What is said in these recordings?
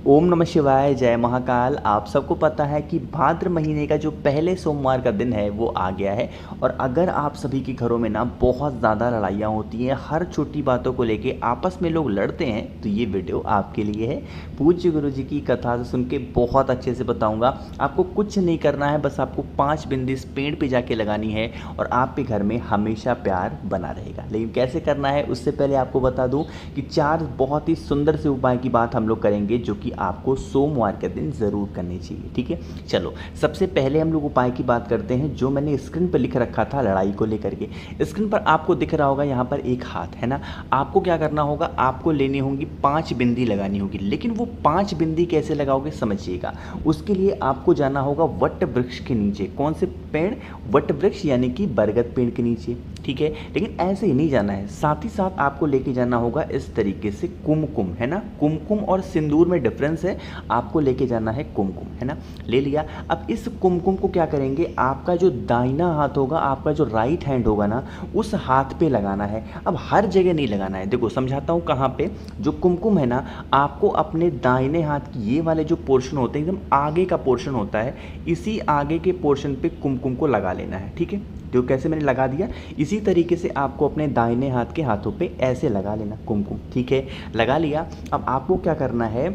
ओम नमः शिवाय, जय महाकाल। आप सबको पता है कि भाद्र महीने का जो पहले सोमवार का दिन है वो आ गया है। और अगर आप सभी के घरों में ना बहुत ज़्यादा लड़ाइयाँ होती हैं, हर छोटी बातों को लेके आपस में लोग लड़ते हैं, तो ये वीडियो आपके लिए है। पूज्य गुरु जी की कथा से सुन के बहुत अच्छे से बताऊंगा। आपको कुछ नहीं करना है, बस आपको 5 बिंदी इस पेड़ पे जाके लगानी है और आपके घर में हमेशा प्यार बना रहेगा। लेकिन कैसे करना है उससे पहले आपको बता दूं कि 4 बहुत ही सुंदर से उपाय की बात हम लोग करेंगे जो कि आपको सोमवार के दिन ज़रूर करनी चाहिए। ठीक है, चलो सबसे पहले हम लोग उपाय की बात करते हैं जो मैंने स्क्रीन पर लिख रखा था लड़ाई को लेकर के। स्क्रीन पर आपको दिख रहा होगा यहाँ पर एक हाथ है ना। आपको क्या करना होगा, आपको लेनी होगी 5 बिंदी लगानी होगी। लेकिन वो 5 बिंदी कैसे लगाओगे समझिएगा। उसके लिए आपको जाना होगा वट वृक्ष के नीचे। कौन से पेड़? वट वृक्ष यानी कि बरगद पेड़ के नीचे। ठीक है, लेकिन ऐसे ही नहीं जाना है, साथ ही साथ आपको लेके जाना होगा इस तरीके से कुमकुम, है ना। कुमकुम और सिंदूर में डिफरेंस है, आपको लेके जाना है कुमकुम, है ना। ले लिया। अब इस कुमकुम को क्या करेंगे, आपका जो दाहिना हाथ होगा, आपका जो राइट हैंड होगा ना, उस हाथ पे लगाना है। अब हर जगह नहीं लगाना है, देखो समझाता हूँ कहाँ पे। जो कुमकुम है ना, आपको अपने दाहिने हाथ की ये वाले जो पोर्शन होते हैं, एकदम आगे का पोर्शन होता है, इसी आगे के पोर्शन पे कुमकुम को लगा लेना है। ठीक है, जो कैसे मैंने लगा दिया, इसी तरीके से आपको अपने दाहिने हाथ के हाथों पे ऐसे लगा लेना कुमकुम। ठीक है, लगा लिया। अब आपको क्या करना है,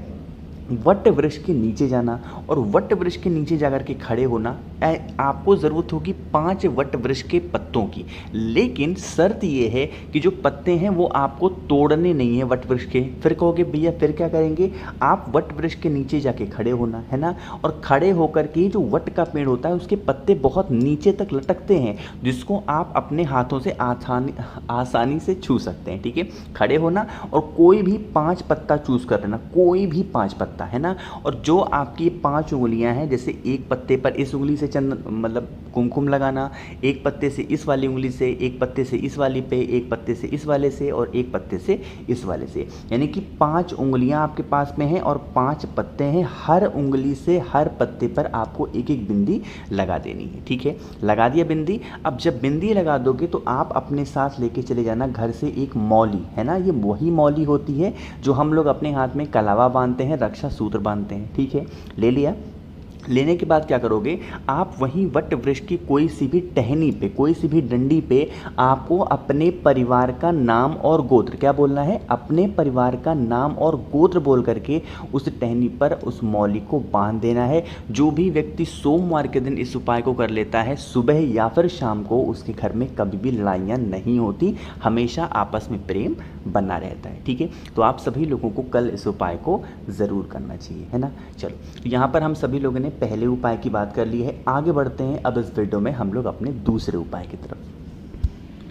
वट वृक्ष के नीचे जाना और वट वृक्ष के नीचे जाकर के खड़े होना। आपको ज़रूरत होगी 5 वट वृक्ष के पत्तों की, लेकिन शर्त ये है कि जो पत्ते हैं वो आपको तोड़ने नहीं है वट वृक्ष के। फिर कहोगे भैया फिर क्या करेंगे, आप वट वृक्ष के नीचे जाके खड़े होना है ना। और खड़े होकर के जो वट का पेड़ होता है उसके पत्ते बहुत नीचे तक लटकते हैं, जिसको आप अपने हाथों से आसानी से छू सकते हैं। ठीक है, खड़े होना और कोई भी 5 पत्ता चूज कर लेना, कोई भी 5 पत्ता, है ना। और जो आपकी 5 उंगलियां हैं, जैसे एक पत्ते पर इस उंगली से चंदन मतलब कुमकुम लगाना, एक पत्ते से इस वाली उंगली से, एक पत्ते से इस वाली पे, एक पत्ते से इस वाले से और एक पत्ते से इस वाले से, यानी कि 5 उंगलियां आपके पास में हैं और 5 पत्ते हैं। हर उंगली से हर पत्ते पर आपको एक एक बिंदी लगा देनी है। ठीक है, लगा दिया बिंदी। अब जब बिंदी लगा दोगे तो आप अपने साथ लेके चले जाना घर से एक मौली, है ना। ये वही मौली होती है जो हम लोग अपने हाथ में कलावा बांधते हैं, रक्षा सूत्र बांधते हैं। ठीक है, ले लिया। लेने के बाद क्या करोगे, आप वहीं वट वृक्ष की कोई सी भी टहनी पे, कोई सी भी डंडी पे आपको अपने परिवार का नाम और गोत्र, क्या बोलना है, अपने परिवार का नाम और गोत्र बोल करके उस टहनी पर उस मौली को बांध देना है। जो भी व्यक्ति सोमवार के दिन इस उपाय को कर लेता है, सुबह या फिर शाम को उसके घर में कभी भी लड़ाइयाँ नहीं होती, हमेशा आपस में प्रेम बना रहता है। ठीक है, तो आप सभी लोगों को कल इस उपाय को ज़रूर करना चाहिए, है ना। चलो, यहाँ पर हम सभी लोगों ने पहले उपाय की बात कर ली है। आगे बढ़ते हैं अब इस वीडियो में हम लोग अपने दूसरे उपाय की तरफ।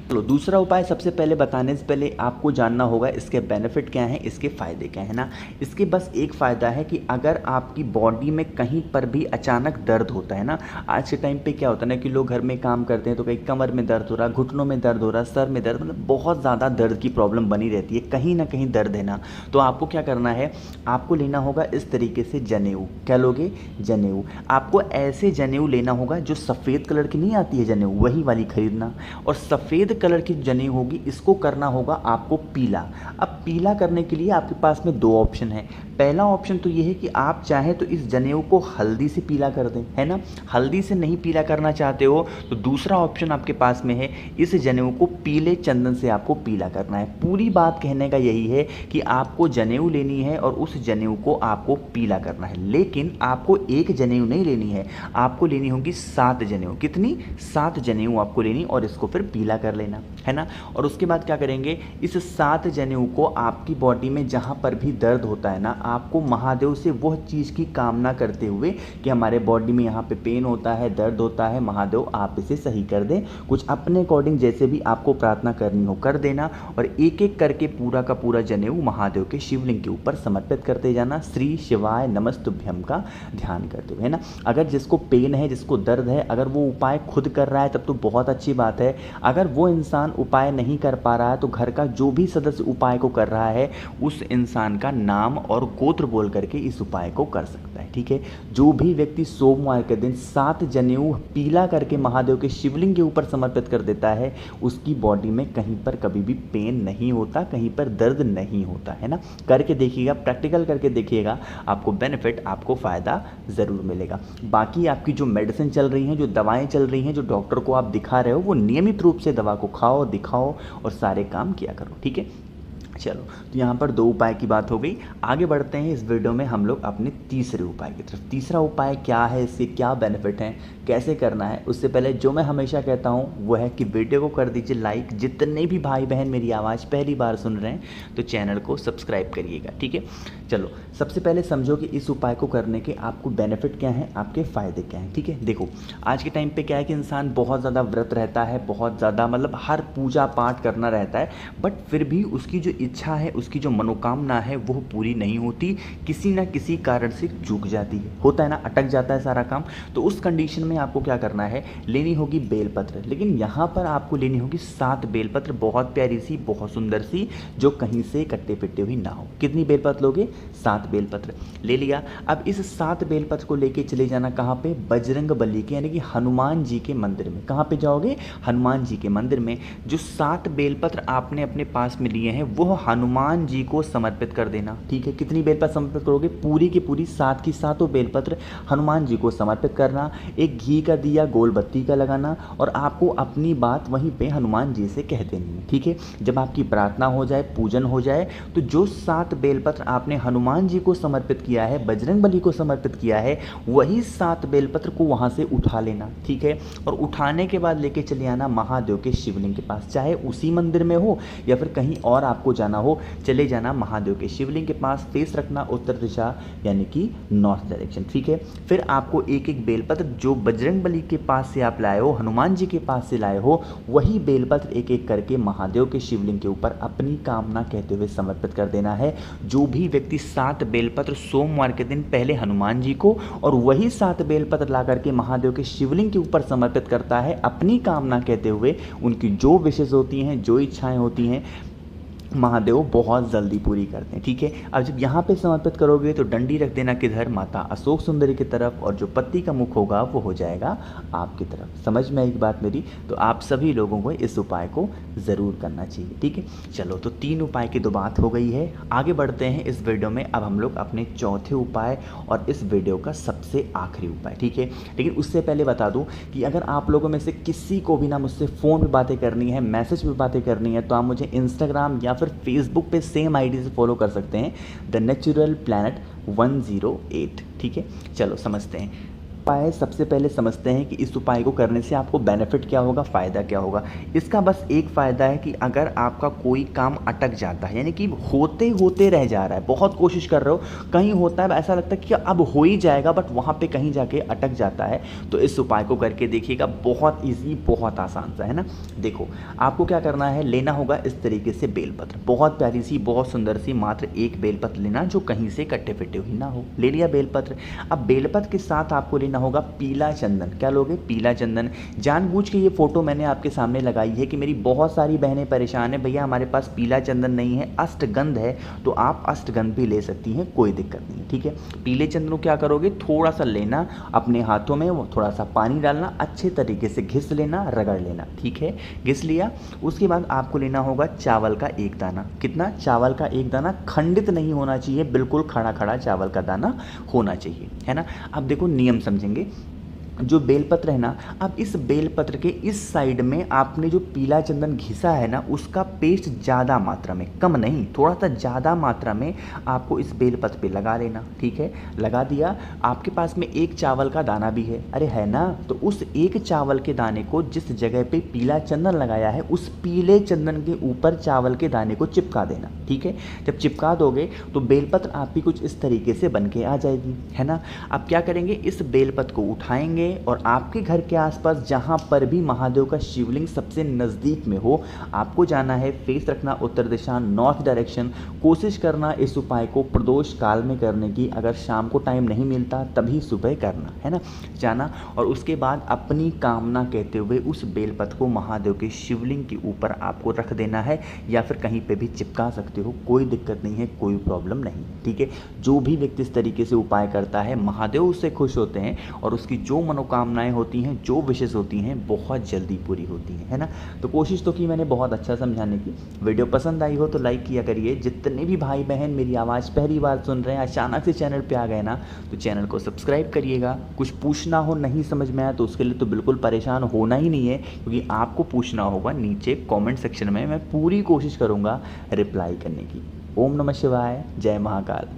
चलो, दूसरा उपाय सबसे पहले बताने से पहले आपको जानना होगा इसके बेनिफिट क्या हैं, इसके फ़ायदे क्या हैं ना। इसके बस एक फ़ायदा है कि अगर आपकी बॉडी में कहीं पर भी अचानक दर्द होता है ना, आज के टाइम पे क्या होता है ना कि लोग घर में काम करते हैं तो कहीं कमर में दर्द हो रहा, घुटनों में दर्द हो रहा, सर में दर्द, मतलब बहुत ज़्यादा दर्द की प्रॉब्लम बनी रहती है, कहीं ना कहीं दर्द है ना। तो आपको क्या करना है, आपको लेना होगा इस तरीके से जनेऊ। क्या लोगे, जनेऊ। आपको ऐसे जनेऊ लेना होगा, जो सफ़ेद कलर की नहीं आती है जनेऊ, वही वाली खरीदना। और सफ़ेद कलर की जनेऊ होगी, इसको करना होगा आपको पीला। अब पीला करने के लिए आपके पास में 2 ऑप्शन है। पहला ऑप्शन तो ये है कि आप चाहें तो इस जनेऊ को हल्दी से पीला कर दें, है ना। हल्दी से नहीं पीला करना चाहते हो तो दूसरा ऑप्शन आपके पास में है, इस जनेऊ को पीले चंदन से आपको पीला करना है। पूरी बात कहने का यही है कि आपको जनेऊ लेनी है और उस जनेऊ को आपको पीला करना है। लेकिन आपको एक जनेऊ नहीं लेनी है, आपको लेनी होगी 7 जनेऊ। कितनी? 7 जनेऊ आपको लेनी और इसको फिर पीला कर लेना, है ना। और उसके बाद क्या करेंगे, इस 7 जनेऊ को आपकी बॉडी में जहाँ पर भी दर्द होता है ना, आपको महादेव से वह चीज़ की कामना करते हुए कि हमारे बॉडी में यहाँ पे पेन होता है, दर्द होता है, महादेव आप इसे सही कर दें। कुछ अपने अकॉर्डिंग जैसे भी आपको प्रार्थना करनी हो कर देना और एक एक करके पूरा का पूरा जनेऊ महादेव के शिवलिंग के ऊपर समर्पित करते जाना, श्री शिवाय नमस्तुभ्यम का ध्यान करते हुए, है ना। अगर जिसको पेन है, जिसको दर्द है, अगर वो उपाय खुद कर रहा है तब तो बहुत अच्छी बात है। अगर वो इंसान उपाय नहीं कर पा रहा है तो घर का जो भी सदस्य उपाय को कर रहा है उस इंसान का नाम और गोत्र बोल करके इस उपाय को कर सकता है। ठीक है, जो भी व्यक्ति सोमवार के दिन 7 जनेऊ पीला करके महादेव के शिवलिंग के ऊपर समर्पित कर देता है उसकी बॉडी में कहीं पर कभी भी पेन नहीं होता, कहीं पर दर्द नहीं होता है ना। करके देखिएगा, प्रैक्टिकल करके देखिएगा, आपको बेनिफिट, आपको फ़ायदा ज़रूर मिलेगा। बाकी आपकी जो मेडिसिन चल रही हैं, जो दवाएं चल रही हैं, जो डॉक्टर को आप दिखा रहे हो, वो नियमित रूप से दवा को खाओ, दिखाओ और सारे काम किया करो। ठीक है, चलो तो यहाँ पर 2 उपाय की बात हो गई। आगे बढ़ते हैं इस वीडियो में हम लोग अपने तीसरे उपाय की तरफ। तीसरा उपाय क्या है, इससे क्या बेनिफिट हैं, कैसे करना है, उससे पहले जो मैं हमेशा कहता हूँ वो है कि वीडियो को कर दीजिए लाइक। जितने भी भाई बहन मेरी आवाज़ पहली बार सुन रहे हैं तो चैनल को सब्सक्राइब करिएगा। ठीक है, चलो सबसे पहले समझो कि इस उपाय को करने के आपको बेनिफिट क्या हैं, आपके फ़ायदे क्या हैं। ठीक है, देखो आज के टाइम पे क्या है कि इंसान बहुत ज़्यादा व्रत रहता है, बहुत ज़्यादा मतलब हर पूजा पाठ करना रहता है, बट फिर भी उसकी जो इच्छा है, उसकी जो मनोकामना है वो पूरी नहीं होती, किसी ना किसी कारण से चूक जाती है, होता है ना, अटक जाता है सारा काम। तो उस कंडीशन में आपको क्या करना है, लेनी होगी बेलपत्र। लेकिन यहाँ पर आपको लेनी होगी 7 बेलपत्र, बहुत प्यारी सी, बहुत सुंदर सी, जो कहीं से कट्टे पिट्टे हुई ना हो। कितनी बेलपत्र लोगे, 7 बेलपत्र ले लिया। अब इस 7 बेलपत्र को लेके चले जाना कहाँ पे, बजरंग बली के यानी कि हनुमान जी के मंदिर में। कहाँ पे जाओगे, हनुमान जी के मंदिर में। जो 7 बेलपत्र आपने अपने पास में लिए हैं वो हनुमान जी को समर्पित कर देना। ठीक है, कितनी बेलपत्र समर्पित करोगे, पूरी की पूरी 7 की 7 बेलपत्र हनुमान जी को समर्पित करना। एक घी का दिया गोल बत्ती का लगाना और आपको अपनी बात वहीं पे हनुमान जी से कह देनी है। ठीक है, जब आपकी प्रार्थना हो जाए, पूजन हो जाए, तो जो 7 बेलपत्र आपने हनुमान जी को समर्पित किया है, बजरंग बली को समर्पित किया है, वही 7 बेलपत्र को वहाँ से उठा लेना। ठीक है, और उठाने के बाद लेके चले आना महादेव के शिवलिंग के पास, चाहे उसी मंदिर में हो या फिर कहीं और आपको जाना हो, चले जाना महादेव के शिवलिंग के पास। फेस रखना उत्तर दिशा यानी कि नॉर्थ डायरेक्शन। ठीक है, फिर आपको एक एक बेलपत्र जो बजरंग बली के पास से आप लाए हो, हनुमान जी के पास से लाए हो, वही बेलपत्र एक एक करके महादेव के शिवलिंग के ऊपर अपनी कामना कहते हुए समर्पित कर देना है। जो भी व्यक्ति 7 बेलपत्र सोमवार के दिन पहले हनुमान जी को और वही 7 बेलपत्र ला करके महादेव के शिवलिंग के ऊपर समर्पित करता है अपनी कामना कहते हुए, उनकी जो विशेष होती हैं, जो इच्छाएं होती हैं, महादेव बहुत जल्दी पूरी करते हैं। ठीक है, अब जब यहाँ पे समर्पित करोगे तो डंडी रख देना किधर, माता अशोक सुंदरी की तरफ, और जो पत्ती का मुख होगा वो हो जाएगा आपकी तरफ। समझ में एक बात मेरी, तो आप सभी लोगों को इस उपाय को ज़रूर करना चाहिए। ठीक है, चलो तो 3 उपाय की तो बात हो गई है। आगे बढ़ते हैं इस वीडियो में। अब हम लोग अपने चौथे उपाय और इस वीडियो का सबसे आखिरी उपाय। ठीक है, लेकिन उससे पहले बता दूँ कि अगर आप लोगों में से किसी को भी ना मुझसे फ़ोन पर बातें करनी है, मैसेज पर बातें करनी है, तो आप मुझे इंस्टाग्राम या फिर फेसबुक पे सेम आईडी से फॉलो कर सकते हैं, द नेचुरल प्लैनेट 108। ठीक है, चलो समझते हैं उपाय। सबसे पहले समझते हैं कि इस उपाय को करने से आपको बेनिफिट क्या होगा, फ़ायदा क्या होगा। इसका बस एक फ़ायदा है कि अगर आपका कोई काम अटक जाता है, यानी कि होते होते रह जा रहा है, बहुत कोशिश कर रहे हो, कहीं होता है ऐसा लगता है कि अब हो ही जाएगा, बट वहाँ पे कहीं जाके अटक जाता है, तो इस उपाय को करके देखिएगा। बहुत ईजी, बहुत आसान सा है ना। देखो आपको क्या करना है, लेना होगा इस तरीके से बेलपत्र, बहुत प्यारी सी, बहुत सुंदर सी, मात्र एक बेलपत्र लेना जो कहीं से कट्टे फिटे हुई ना हो। ले लिया बेलपत्र। अब बेलपत्र के साथ आपको लेना होगा पीला चंदन। क्या लोगे, पीला चंदन। जानबूझ के ये फोटो मैंने आपके सामने लगाई है कि मेरी बहुत सारी बहनें परेशान है, भैया हमारे पास पीला चंदन नहीं है, अष्टगंध है, तो आप अष्टगंध भी ले सकती हैं, कोई दिक्कत नहीं है। ठीक है, पीले चंदन को क्या करोगे, थोड़ा सा लेना अपने हाथों में, वो थोड़ा सा पानी डालना, अच्छे तरीके से घिस लेना, रगड़ लेना। ठीक है, घिस लिया। उसके बाद आपको लेना होगा चावल का एक दाना। कितना, चावल का एक दाना, खंडित नहीं होना चाहिए, बिल्कुल खड़ा खड़ा चावल का दाना होना चाहिए, है ना। अब देखो नियम समझेंगे। जो बेलपत्र है ना, अब इस बेलपत्र के इस साइड में आपने जो पीला चंदन घिसा है ना, उसका पेस्ट ज़्यादा मात्रा में, कम नहीं, थोड़ा सा ज़्यादा मात्रा में आपको इस बेलपत्र पे लगा लेना। ठीक है, लगा दिया। आपके पास में एक चावल का दाना भी है, अरे है ना, तो उस एक चावल के दाने को जिस जगह पे पीला चंदन लगाया है उस पीले चंदन के ऊपर चावल के दाने को चिपका देना। ठीक है, जब चिपका दोगे तो बेलपत्र आपकी कुछ इस तरीके से बन के आ जाएगी, है ना। अब क्या करेंगे, इस बेलपत्र को उठाएंगे में और आपके घर के आसपास जहाँ पर भी महादेव का शिवलिंग सबसे नज़दीक में हो, आपको जाना है, फेस रखना उत्तर दिशा नॉर्थ डायरेक्शन। कोशिश करना इस उपाय को प्रदोष काल में करने की, अगर शाम को टाइम नहीं मिलता तभी सुबह करना है ना, जाना। और उसके बाद अपनी कामना कहते हुए उस बेलपत्र को महादेव के शिवलिंग के ऊपर आपको रख देना है, या फिर कहीं पे भी चिपका सकते हो, कोई दिक्कत नहीं है, कोई प्रॉब्लम नहीं, ठीक है। जो भी व्यक्ति इस तरीके से उपाय करता है महादेव उससे खुश होते हैं और उसकी जो मनोकामनाएं होती हैं, जो विशेष होती हैं, बहुत जल्दी पूरी होती हैं, है ना। तो कोशिश तो की मैंने बहुत अच्छा समझाने की। वीडियो पसंद आई हो तो लाइक किया करिए। जितने भी भाई बहन मेरी आवाज़ पहली बार सुन रहे हैं, अचानक से चैनल पे आ गए ना, तो चैनल को सब्सक्राइब करिएगा। कुछ पूछना हो, नहीं समझ में आया तो उसके लिए तो बिल्कुल परेशान होना ही नहीं है, क्योंकि आपको पूछना होगा नीचे कमेंट सेक्शन में, मैं पूरी कोशिश करूँगा रिप्लाई करने की। ओम नमः शिवाय, जय महाकाल।